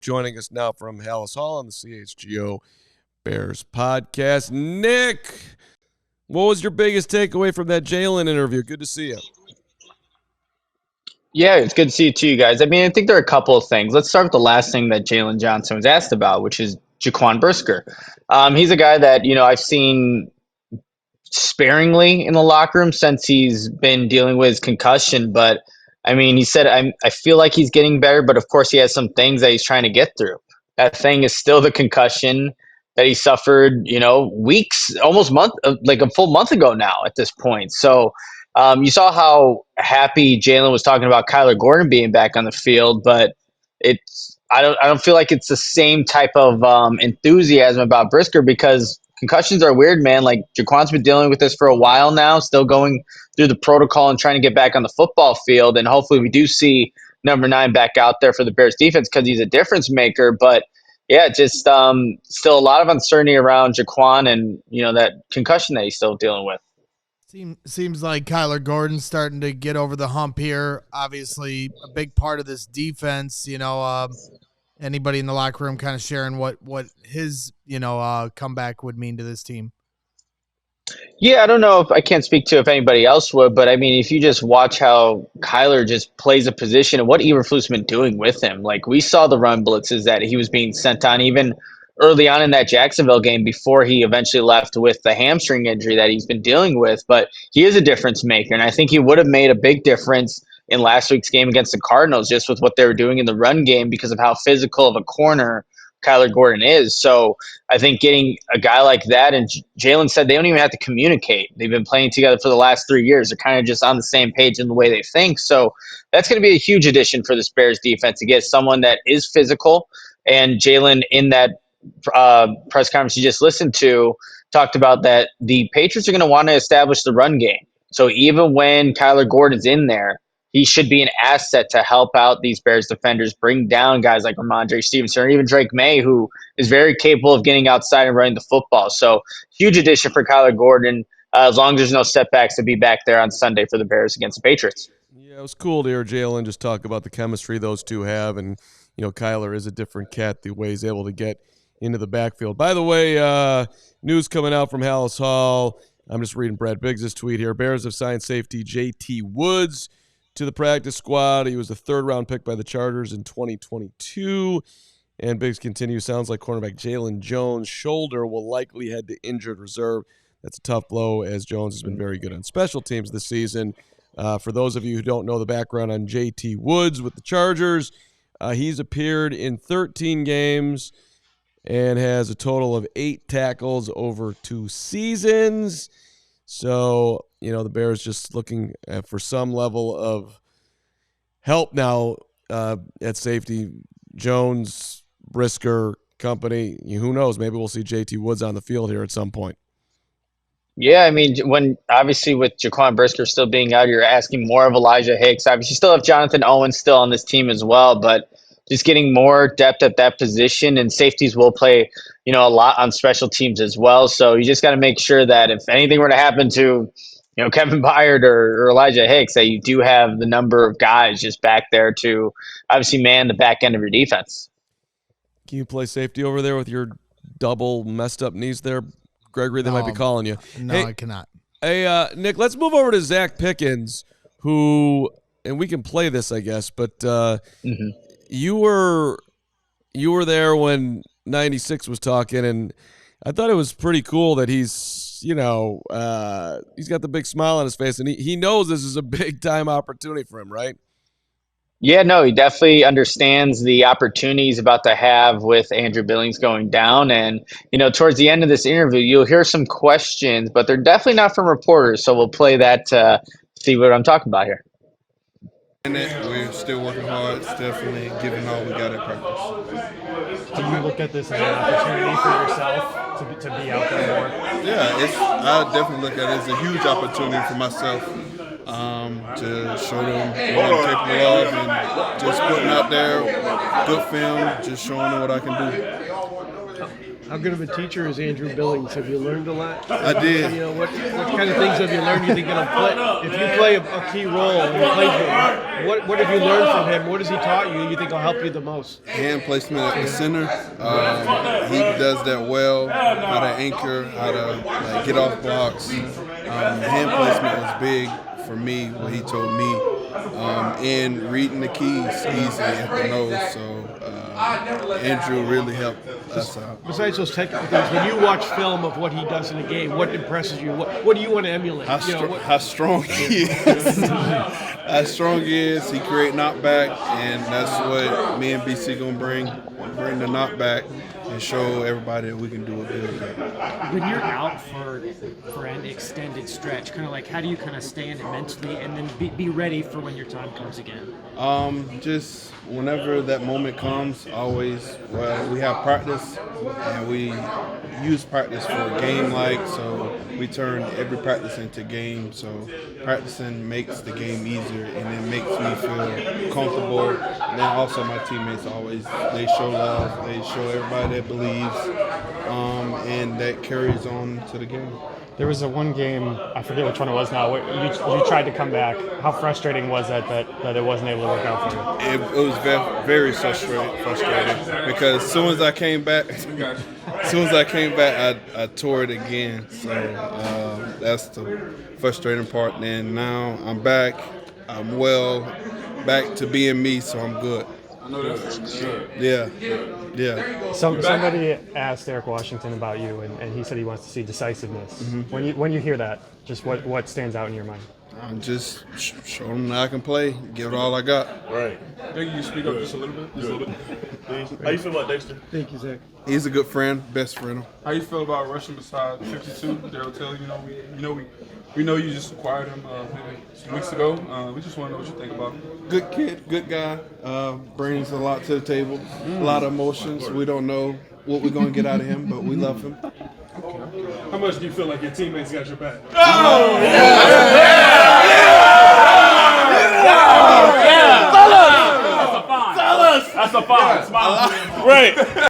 joining us now from Halas Hall on the CHGO Bears Podcast. Nick, what was your biggest takeaway from that Jalen interview? Good to see you. Yeah, it's good to see you too, guys. I mean, I think there are a couple of things. Let's start with the last thing that Jalen Johnson was asked about, which is Jaquan Brisker. He's a guy that, I've seen sparingly in the locker room since he's been dealing with his concussion. But I mean, he said, I feel like he's getting better, but of course, he has some things that he's trying to get through. That thing is still the concussion that he suffered, weeks, almost month, like a full month ago now at this point. So you saw how happy Jalen was talking about Kyler Gordon being back on the field, but I don't feel like it's the same type of enthusiasm about Brisker because concussions are weird, man. Like Jaquan's been dealing with this for a while now, still going through the protocol and trying to get back on the football field. And hopefully we do see number 9 back out there for the Bears defense because he's a difference maker. But yeah, just still a lot of uncertainty around Jaquan and that concussion that he's still dealing with. Seems like Kyler Gordon's starting to get over the hump here. Obviously, a big part of this defense. Anybody in the locker room kind of sharing what his comeback would mean to this team. Yeah, I don't know if I can't speak to if anybody else would, but I mean, if you just watch how Kyler just plays a position and what Eberflus been doing with him, like we saw the run blitzes that he was being sent on even early on in that Jacksonville game before he eventually left with the hamstring injury that he's been dealing with. But he is a difference maker, and I think he would have made a big difference in last week's game against the Cardinals just with what they were doing in the run game because of how physical of a corner Kyler Gordon is. So I think getting a guy like that, and Jalen said they don't even have to communicate. They've been playing together for the last 3 years. They're kind of just on the same page in the way they think. So that's going to be a huge addition for the Bears defense to get someone that is physical. And Jalen, in that press conference you just listened to, talked about that the Patriots are going to want to establish the run game. So even when Kyler Gordon's in there, he should be an asset to help out these Bears defenders, bring down guys like Zacch Stevenson or even Drake May, who is very capable of getting outside and running the football. So huge addition for Kyler Gordon, as long as there's no setbacks, to be back there on Sunday for the Bears against the Patriots. Yeah, it was cool to hear Jalen just talk about the chemistry those two have, and Kyler is a different cat the way he's able to get into the backfield. By the way, news coming out from Halas Hall. I'm just reading Brad Biggs' tweet here. Bears have signed safety J.T. Woods to the practice squad. He was a third-round pick by the Chargers in 2022. And Biggs continues, sounds like cornerback Jalen Jones' shoulder will likely head to injured reserve. That's a tough blow, as Jones has been very good on special teams this season. For those of you who don't know the background on J.T. Woods with the Chargers, he's appeared in 13 games and has a total of 8 tackles over 2 seasons. So, the Bears just looking for some level of help now at safety. Jones, Brisker, company, who knows? Maybe we'll see J.T. Woods on the field here at some point. Yeah, I mean, when obviously with Jaquan Brisker still being out, you're asking more of Elijah Hicks. Obviously, you still have Jonathan Owens still on this team as well, but just getting more depth at that position, and safeties will play, a lot on special teams as well. So you just got to make sure that if anything were to happen to, Kevin Byard or Elijah Hicks, that you do have the number of guys just back there to obviously man the back end of your defense. Can you play safety over there with your double messed up knees there, Gregory? They might be calling you. No, hey, I cannot. Hey, Nick, let's move over to Zacch Pickens, who, and we can play this, I guess, but you were there when 96 was talking, and I thought it was pretty cool that he's got the big smile on his face, and he knows this is a big time opportunity for him, right? Yeah, no, he definitely understands the opportunity he's about to have with Andrew Billings going down. And, towards the end of this interview, you'll hear some questions, but they're definitely not from reporters. So we'll play that to see what I'm talking about here. We're still working hard. It's definitely giving all we got at practice. Do you look at this as an opportunity for yourself to be out there more? Yeah, I definitely look at it as a huge opportunity for myself. to show them what I'm capable of, and just putting out there good film, just showing them what I can do. How good of a teacher is Andrew Billings? Have you learned a lot? I did. You know, what kind of things have you learned you think it'll play? If you play a key role and you play him, what have you learned from him? What has he taught you think will help you the most? Hand placement at the center. He does that well. How to anchor, how to get off blocks. Hand placement was big for me, what he told me. And reading the keys easy at the nose. So Andrew really helped us out. Besides those technical things, when you watch film of what he does in a game, what impresses you? What do you want to emulate? How strong he is. How strong he is. He create knockback, and that's what me and BC gonna bring the knockback and show everybody that we can do a good job. When you're out for an extended stretch, kind of like how do you kind of stay in it mentally and then be ready for when your time comes again? Just whenever that moment comes, always, we have practice and we use practice for a game so we turn every practice into game. So practicing makes the game easier and it makes me feel comfortable. And then also my teammates they show love, they show everybody that believes, and that carries on to the game. There was one game, I forget which one it was now, where you tried to come back. How frustrating was that it wasn't able to work out for you? It was very frustrating because as soon as I came back, I tore it again. So that's the frustrating part. And now I'm back. I'm well, back to being me, so I'm good. I know that's good. Yeah. Somebody asked Eric Washington about you, and he said he wants to see decisiveness. Mm-hmm. When you hear that, just what stands out in your mind? I'm just showing them that I can play, give it all I got. Right. Can you speak up just a little bit? Please. How you feel about Dexter? Thank you, Zacch. He's a good friend, best friend. How you feel about rushing beside 52? Daryl Taylor, we know you just acquired him maybe some weeks ago. We just want to know what you think about him. Good kid, good guy. Brings a lot to the table, a lot of emotions. We don't know what we're going to get out of him, but we love him. How much do you feel like your teammates got your back? That's a five. Smile. Right.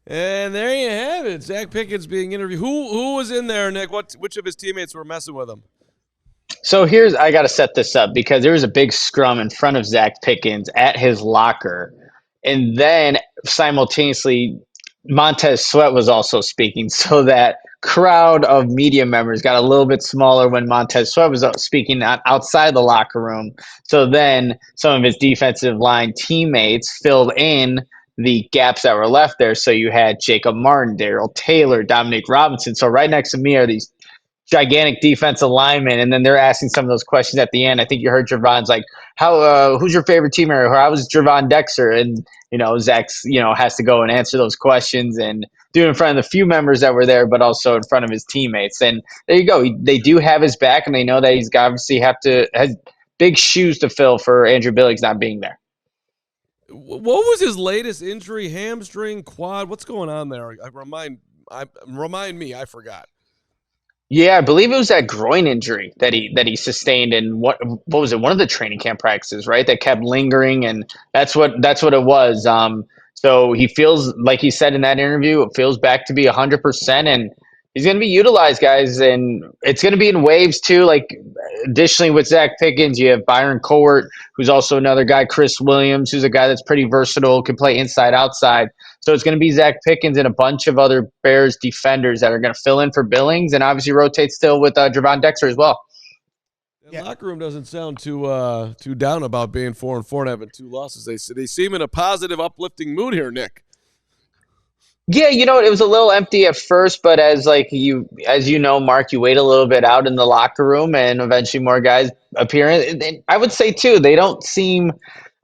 And there you have it. Zacch Pickens being interviewed. Who was in there, Nick? Which of his teammates were messing with him? So I got to set this up because there was a big scrum in front of Zacch Pickens at his locker. And then simultaneously, Montez Sweat was also speaking. So that crowd of media members got a little bit smaller when Montez Sweat was speaking outside the locker room. So then some of his defensive line teammates filled in the gaps that were left there. So you had Jacob Martin, Daryl Taylor, Dominic Robinson. So right next to me are these gigantic defensive linemen, and then they're asking some of those questions at the end. I think you heard Javon's like, who's your favorite teammate? Or how was Javon Dexter? And, Zach's, has to go and answer those questions and do it in front of the few members that were there, but also in front of his teammates. And there you go. They do have his back, and they know that he's obviously has big shoes to fill for Andrew Billings not being there. What was his latest injury? Hamstring, quad? What's going on there? Remind me. I forgot. Yeah, I believe it was that groin injury that he sustained in what was it? One of the training camp practices, right? That kept lingering, and that's what it was. So he feels, like he said in that interview, it feels back to be 100%, and he's going to be utilized, guys, and it's going to be in waves too. Like additionally with Zacch Pickens, you have Byron Cowart, who's also another guy, Chris Williams, who's a guy that's pretty versatile, can play inside, outside. So it's going to be Zacch Pickens and a bunch of other Bears defenders that are going to fill in for Billings, and obviously rotate still with Javon Dexter as well. The locker room doesn't sound too down about being 4-4 and having 2 losses. They seem in a positive, uplifting mood here, Nick. Yeah, it was a little empty at first, but as you know, Mark, you wait a little bit out in the locker room, and eventually more guys appear. And I would say too, they don't seem.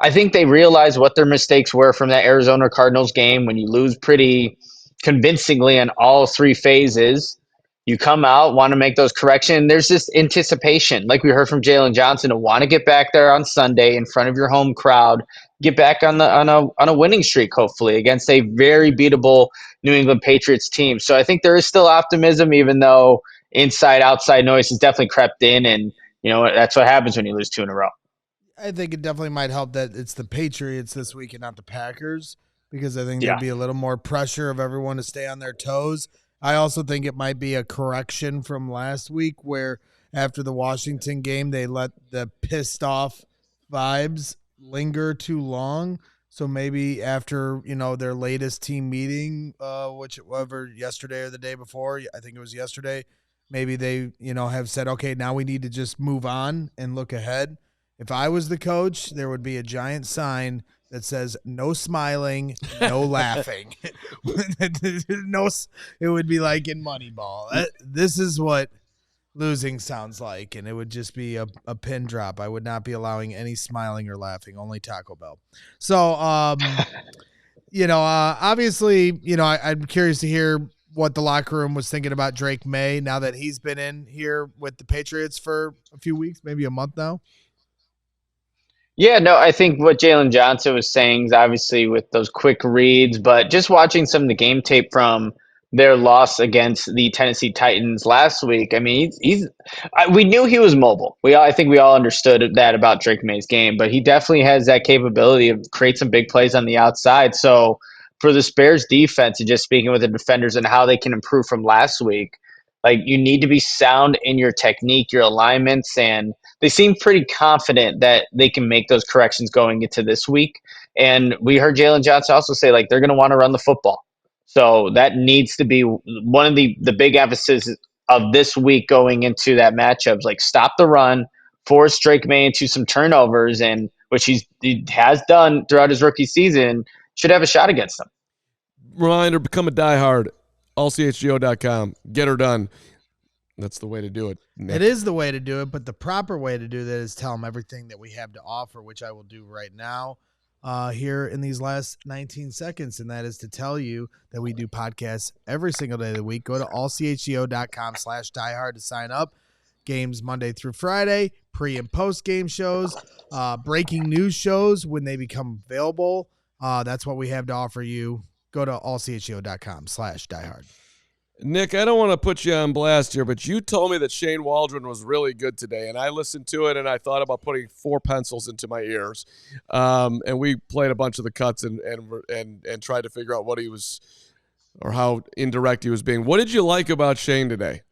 I think they realize what their mistakes were from that Arizona Cardinals game when you lose pretty convincingly in all 3 phases. You come out, want to make those corrections. There's this anticipation, like we heard from Jalen Johnson, to want to get back there on Sunday in front of your home crowd, get back on a winning streak, hopefully, against a very beatable New England Patriots team. So I think there is still optimism, even though inside-outside noise has definitely crept in, and that's what happens when you lose 2 in a row. I think it definitely might help that it's the Patriots this week and not the Packers, because I think Yeah. there'd be a little more pressure of everyone to stay on their toes. I also think it might be a correction from last week where after the Washington game, they let the pissed off vibes linger too long. So maybe after, their latest team meeting, whichever yesterday or the day before, I think it was yesterday, maybe they, have said, okay, now we need to just move on and look ahead. If I was the coach, there would be a giant sign that says no smiling, no laughing. It would be like in Moneyball. This is what losing sounds like, and it would just be a pin drop. I would not be allowing any smiling or laughing, only Taco Bell. So, obviously, I'm curious to hear what the locker room was thinking about Drake May now that he's been in here with the Patriots for a few weeks, maybe a month now. Yeah, no, I think what Jalen Johnson was saying is obviously with those quick reads, but just watching some of the game tape from their loss against the Tennessee Titans last week, I mean, we knew he was mobile. I think we all understood that about Drake May's game, but he definitely has that capability of create some big plays on the outside. So for the Bears defense, and just speaking with the defenders and how they can improve from last week, like you need to be sound in your technique, your alignments, and they seem pretty confident that they can make those corrections going into this week. And we heard Jalen Johnson also say, like, they're going to want to run the football. So that needs to be one of the big emphasis of this week going into that matchup. Like, stop the run, force Drake May into some turnovers, and which he has done throughout his rookie season, should have a shot against them. Reminder, become a diehard. AllCHGO.com. Get her done. That's the way to do it, Nick. It is the way to do it, but the proper way to do that is tell them everything that we have to offer, which I will do right now here in these last 19 seconds, and that is to tell you that we do podcasts every single day of the week. Go to allchgo.com/diehard to sign up. Games Monday through Friday, pre- and post-game shows, breaking news shows when they become available. That's what we have to offer you. Go to allchgo.com/diehard. Nick, I don't want to put you on blast here, but you told me that Shane Waldron was really good today, and I listened to it, and I thought about putting 4 pencils into my ears. And we played a bunch of the cuts and tried to figure out what he was or how indirect he was being. What did you like about Shane today?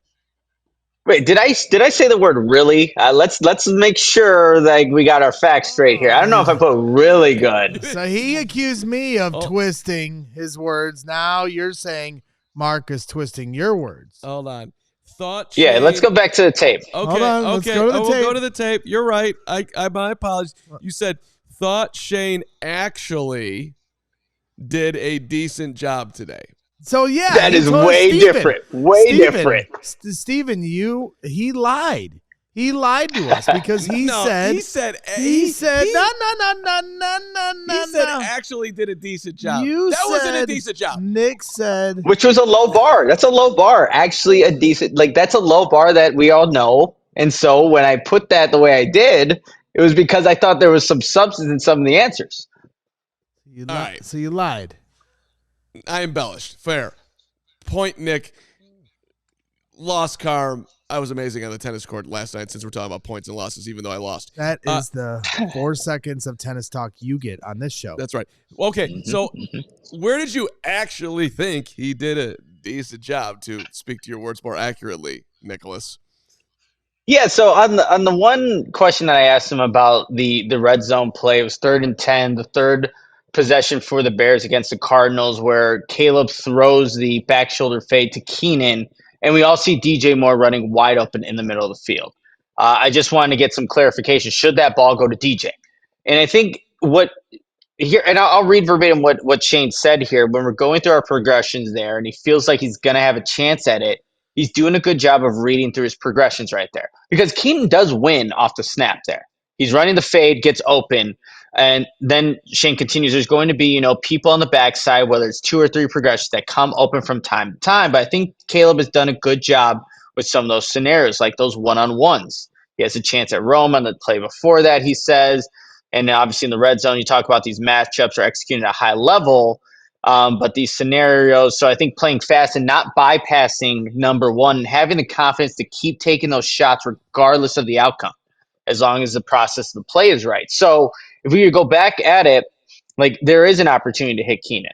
Wait, did I say the word really? Let's make sure that we got our facts straight here. I don't know if I put really good. So he accused me of twisting his words. Now you're saying Mark is twisting your words. Hold on. Yeah, let's go back to the tape. Okay, Hold on, let's go to the we'll tape. go to the tape. You're right. I my apologies. You said thought Shane actually did a decent job today. So yeah, that is way different. Different. Steven, he lied. He lied to us because he said no. He said actually did a decent job. Wasn't a decent job. Nick said, which was a low bar. That's a low bar. Actually, a decent that's a low bar that we all know. And so when I put that the way I did, it was because I thought there was some substance in some of the answers. Right. So you lied. I embellished. Fair. Point, Nick. Lost car. I was amazing on the tennis court last night since we're talking about points and losses, even though I lost. That is the 4 seconds of tennis talk you get on this show. That's right. Okay, so where did you actually think he did a decent job, to speak to your words more accurately, Nicholas? Yeah, so on the one question that I asked him about the red zone play, it was 3rd and 10, the third possession for the Bears against the Cardinals, where Caleb throws the back shoulder fade to Keenan, and we all see DJ Moore running wide open in the middle of the field. I just wanted to get some clarification. Should that ball go to DJ? And I think I'll read verbatim what Shane said here. When we're going through our progressions there, and he feels like he's going to have a chance at it, he's doing a good job of reading through his progressions right there. Because Keenan does win off the snap there. He's running the fade, gets open, and then Shane continues. There's going to be, people on the backside, whether it's 2 or 3 progressions that come open from time to time. But I think Caleb has done a good job with some of those scenarios, like those one-on-ones. He has a chance at Rome on the play before that, he says. And obviously in the red zone, you talk about these matchups are executed at a high level. But these scenarios, so I think playing fast and not bypassing number one, and having the confidence to keep taking those shots regardless of the outcome, as long as the process of the play is right. So if we go back at it, like there is an opportunity to hit Keenan,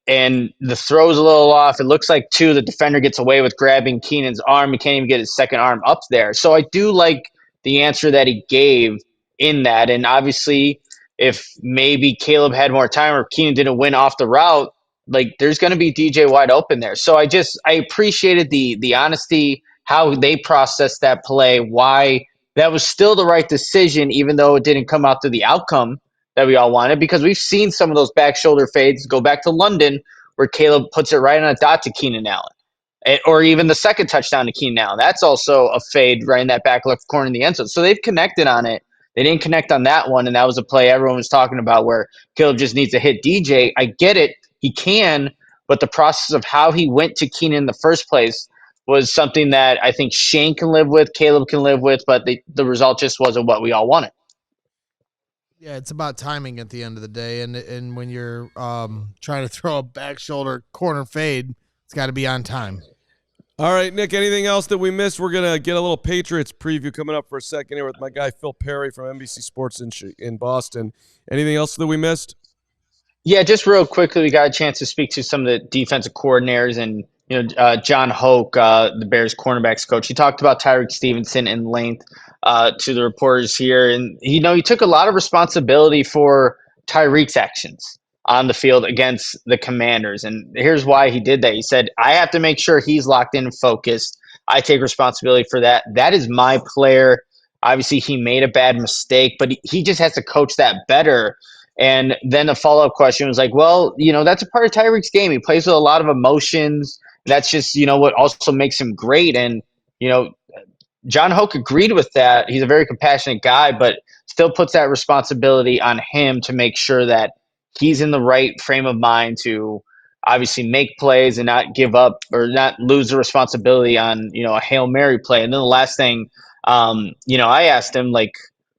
and the throw's a little off. It looks like too the defender gets away with grabbing Keenan's arm. He can't even get his second arm up there. So I do like the answer that he gave in that. And obviously, if maybe Caleb had more time or Keenan didn't win off the route, like there's going to be DJ wide open there. So I appreciated the honesty, how they processed that play, why that was still the right decision, even though it didn't come out to the outcome that we all wanted, because we've seen some of those back shoulder fades go back to London where Caleb puts it right on a dot to Keenan Allen, or even the second touchdown to Keenan Allen. That's also a fade right in that back left corner in the end zone. So they've connected on it. They didn't connect on that one, and that was a play everyone was talking about where Caleb just needs to hit DJ. I get it. He can, but the process of how he went to Keenan in the first place was something that I think Shane can live with, Caleb can live with, but the result just wasn't what we all wanted. Yeah, it's about timing at the end of the day, and when you're trying to throw a back shoulder corner fade, it's got to be on time. All right, Nick, anything else that we missed? We're going to get a little Patriots preview coming up for a second here with my guy Phil Perry from NBC Sports in Boston. Anything else that we missed? Yeah, just real quickly, we got a chance to speak to some of the defensive coordinators, and John Hoke, the Bears cornerbacks coach. He talked about Tyrique Stevenson in length to the reporters here, and he took a lot of responsibility for Tyrique's actions on the field against the Commanders. And here's why he did that. He said, I have to make sure he's locked in and focused. I take responsibility for that. That is my player. Obviously, he made a bad mistake, but he just has to coach that better. And then the follow-up question was like, well, that's a part of Tyrique's game. He plays with a lot of emotions. That's just, what also makes him great. And, John Hoke agreed with that. He's a very compassionate guy, but still puts that responsibility on him to make sure that he's in the right frame of mind to obviously make plays and not give up or not lose the responsibility on, a Hail Mary play. And then the last thing, I asked him, like,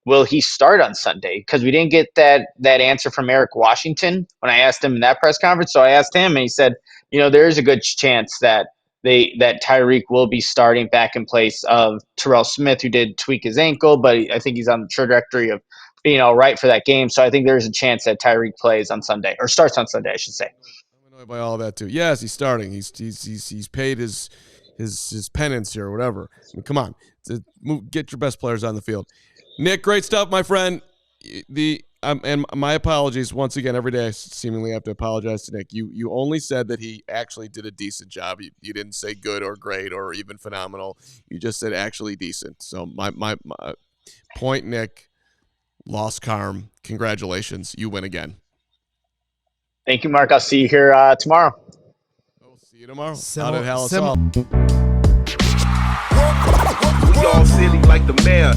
will he start on Sunday? Because we didn't get that answer from Eric Washington when I asked him in that press conference. So I asked him, and he said, there is a good chance that Tyrique will be starting back in place of Terrell Smith, who did tweak his ankle, but I think he's on the trajectory of being all right for that game. So I think there's a chance that Tyrique plays on Sunday, or starts on Sunday, I should say. I'm annoyed by all that too. Yes, he's starting. He's paid his penance here or whatever. I mean, come on, get your best players on the field. Nick, great stuff, my friend. And my apologies once again. Every day I seemingly have to apologize to Nick. You only said that he actually did a decent job. You didn't say good or great or even phenomenal. You just said actually decent. So my point, Nick. Lost Carm. Congratulations. You win again. Thank you, Mark. I'll see you here tomorrow. I'll see you tomorrow. Out at Halas Hall. We all silly like the mayor.